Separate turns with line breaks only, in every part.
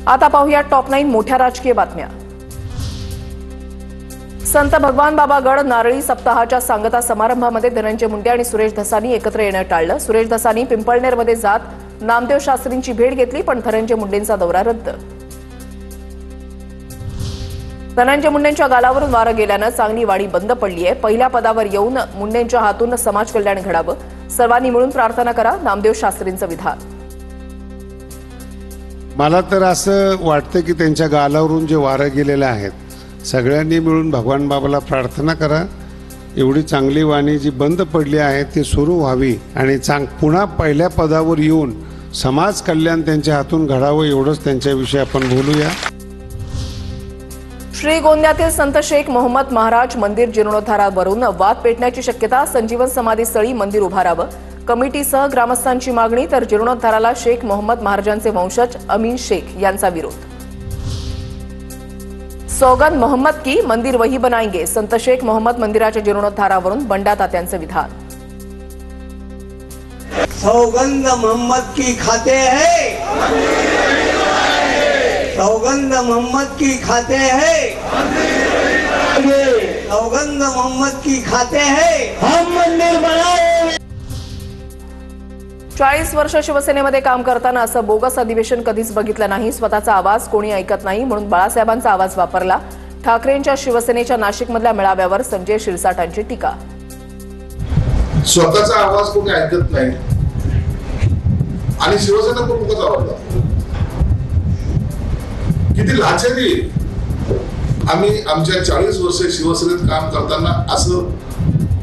आता पाहूया टॉप 9 मोठ्या राजकीय बातम्या। संत भगवान बाबा गड नारळी सप्ताहाच्या सांगता समारंभामध्ये धनंजय मुंडे आणि सुरेश धसानी एकत्र येणं टाळलं। सुरेश धसानी पिंपळनेरमध्ये जात नामदेव शास्त्रींची भेट घेतली, पण धनंजय मुंडेंचा दौरा रद्द। धनंजय मुंडेंच्या गालावरून वारं गेल्यानं चांगली वाडी बंद पडली आहे। पहिल्या पदावर येऊन मुंडेंच्या हातून समाज कल्याण घडावं, सर्वांनी मिळून प्रार्थना करा, नामदेव शास्त्रींचं विधान।
मला तर असं वाटतं की त्यांच्या गालावरून जे वारं गेलेले आहेत, सगळ्यांनी मिळून भगवान बाबाला प्रार्थना करा, एवढी चांगली वाणी जी बंद पडली आहे ती सुरू व्हावी आणि पुन्हा पहिल्या पदावर येऊन समाज कल्याण त्यांच्या हातून घडावं, एवढंच त्यांच्याविषयी आपण बोलूया।
श्रीगोंद्यातील संत शेख मोहम्मद महाराज मंदिर जीर्णोद्धारावरून वाद पेटण्याची शक्यता। संजीवन समाधीस्थळी मंदिर उभारावं, कमिटीसह ग्रामस्थांची मागणी, तर जीर्णोद्धाराला शेख मोहम्मद महाराजांचे वंशज अमीन शेख यांचा विरोध। सौगंध मोहम्मद की मंदिर वही बनाएंगे, संत शेख मोहम्मद मंदिराच्या जीर्णोद्धारावरून बंडा तात्यांचे विधान।
सौगंध मोहम्मद की खाते हैं, सौगंध मोहम्मद की खाते हैं, सौगंध मोहम्मद की खाते हैं, हम मंदिर बनाए।
40 वर्ष शिवसेनेमध्ये काम करताना असं बोगस अधिवेशन कधीच बघितलं नाही। स्वतःचा आवाज कोणी ऐकत नाही म्हणून बाळासाहेबांचा आवाज वापरला। ठाकरेंच्या शिवसेनेच्या नाशिकमधल्या मेळाव्यावर संजय शिरसाटांची टीका।
स्वतःचा आवाज कोणी ऐकत नाही आणि शिवसेना प्रमुखच आवडला। किती लाचारी! आम्ही आमच्या 40 वर्ष शिवसेनेत काम करताना असं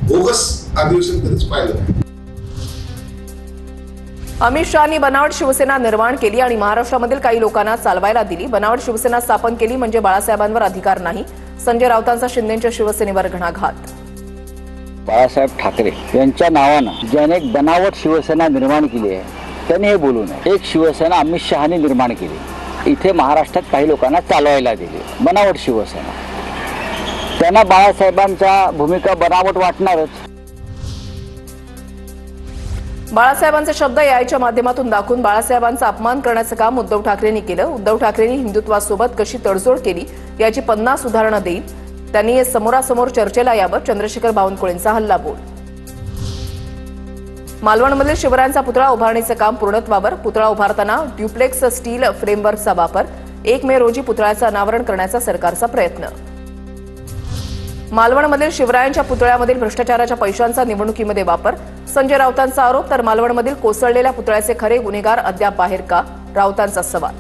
बोगस अधिवेशन कधीच पाहिलं नाही।
अमित शहानी बनावट शिवसेना निर्माण केली आणि महाराष्ट्रामधील काही लोकांना चालवायला दिली। बनावट शिवसेना स्थापन केली म्हणजे बाळासाहेबांवर अधिकार नाही। संजय राऊतांचा शिंदेच्या शिवसेनेवर घणाघात।
बाळासाहेब ठाकरे यांच्या नावानं ज्याने एक बनावट शिवसेना निर्माण केली आहे त्याने हे बोलू नये। एक शिवसेना अमित शहानी निर्माण केली, इथे महाराष्ट्रात काही लोकांना चालवायला दिली, बनावट शिवसेना। त्यांना बाळासाहेबांच्या भूमिका बनावट वाटणारच।
बाळासाहेबांचे शब्द यायच्या माध्यमातून दाखवून बाळासाहेबांचा अपमान करण्याचं काम उद्धव ठाकरेंनी केलं। उद्धव ठाकरेंनी हिंदुत्वासोबत कशी तडजोड केली याची 50 उदाहरणं देईल। त्यांनी समोरासमोर चर्चेला यावं, चंद्रशेखर बावनकुळेंचा हल्लाबोल। मालवणमधील शिवरायांचा पुतळा उभारणीचं काम पूर्णत्वावर। पुतळा उभारताना ड्युप्लेक्स स्टील फ्रेमवर्कचा वापर। 1 मे रोजी पुतळ्याचं अनावरण करण्याचा सरकारचा प्रयत्न। मालवणमधील शिवरायांच्या पुतळ्यामधील भ्रष्टाचाराच्या पैशांचा निवडणुकीमध्ये वापर। संजय राऊतांचा आरोप, तर मालवणमधील कोसळलेल्या पुतळ्याचे खरे गुन्हेगार अद्याप बाहेर का, राऊतांचा सवाल।